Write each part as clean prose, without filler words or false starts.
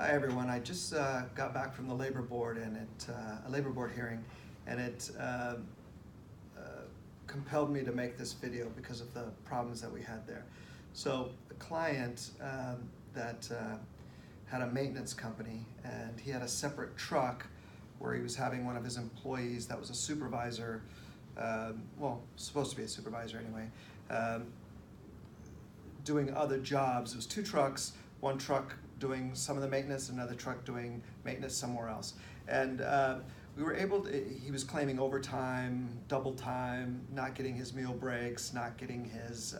Hi everyone. I just got back from the labor board and a labor board hearing, and it compelled me to make this video because of the problems that we had there. So a client that had a maintenance company, and he had a separate truck where he was having one of his employees that was a supervisor, well, supposed to be a supervisor anyway, doing other jobs. It was two trucks, one truck doing some of the maintenance, another truck doing maintenance somewhere else. And we were able to, he was claiming overtime, double time, not getting his meal breaks, not getting his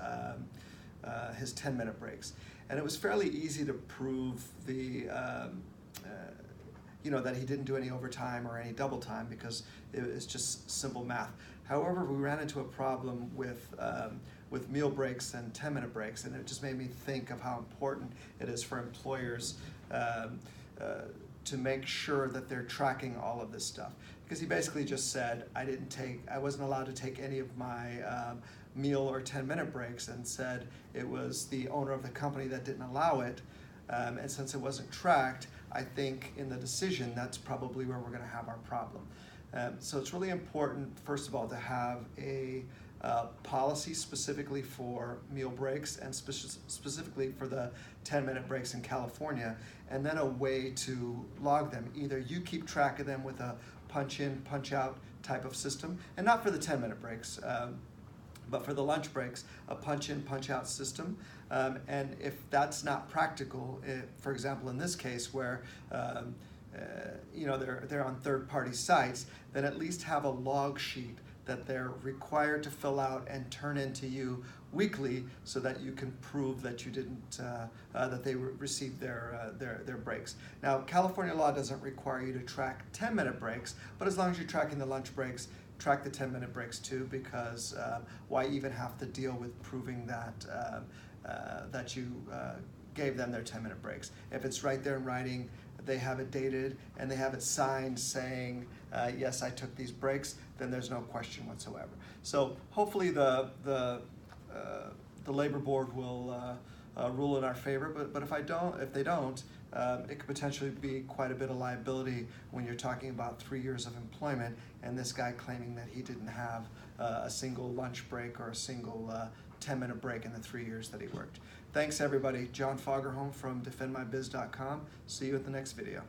10-minute breaks. And it was fairly easy to prove the, that he didn't do any overtime or any double time because it's just simple math. However, we ran into a problem with meal breaks and 10-minute breaks, and it just made me think of how important it is for employers to make sure that they're tracking all of this stuff. Because he basically just said, I wasn't allowed to take any of my meal or 10-minute breaks, and said it was the owner of the company that didn't allow it. And since it wasn't tracked, I think in the decision, that's probably where we're gonna have our problem. So it's really important, first of all, to have a policy specifically for meal breaks and specifically for the 10-minute breaks in California, and then a way to log them. Either you keep track of them with a punch in, punch out type of system, and not for the 10-minute breaks, but for the lunch breaks, a punch in, punch out system. And if that's not practical, for example, in this case where they're on third-party sites, then at least have a log sheet that they're required to fill out and turn into you weekly, so that you can prove that you didn't, that they received their breaks. Now, California law doesn't require you to track 10-minute breaks, but as long as you're tracking the lunch breaks, track the 10-minute breaks too, because why even have to deal with proving that that you gave them their 10-minute breaks? If it's right there in writing, they have it dated, and they have it signed saying, yes, I took these breaks, then there's no question whatsoever. So hopefully the labor board will rule in our favor, but if they don't, it could potentially be quite a bit of liability when you're talking about 3 years of employment, and this guy claiming that he didn't have a single lunch break or a single 10-minute break in the 3 years that he worked. Thanks everybody. John Fagerholm from defendmybiz.com. See you at the next video.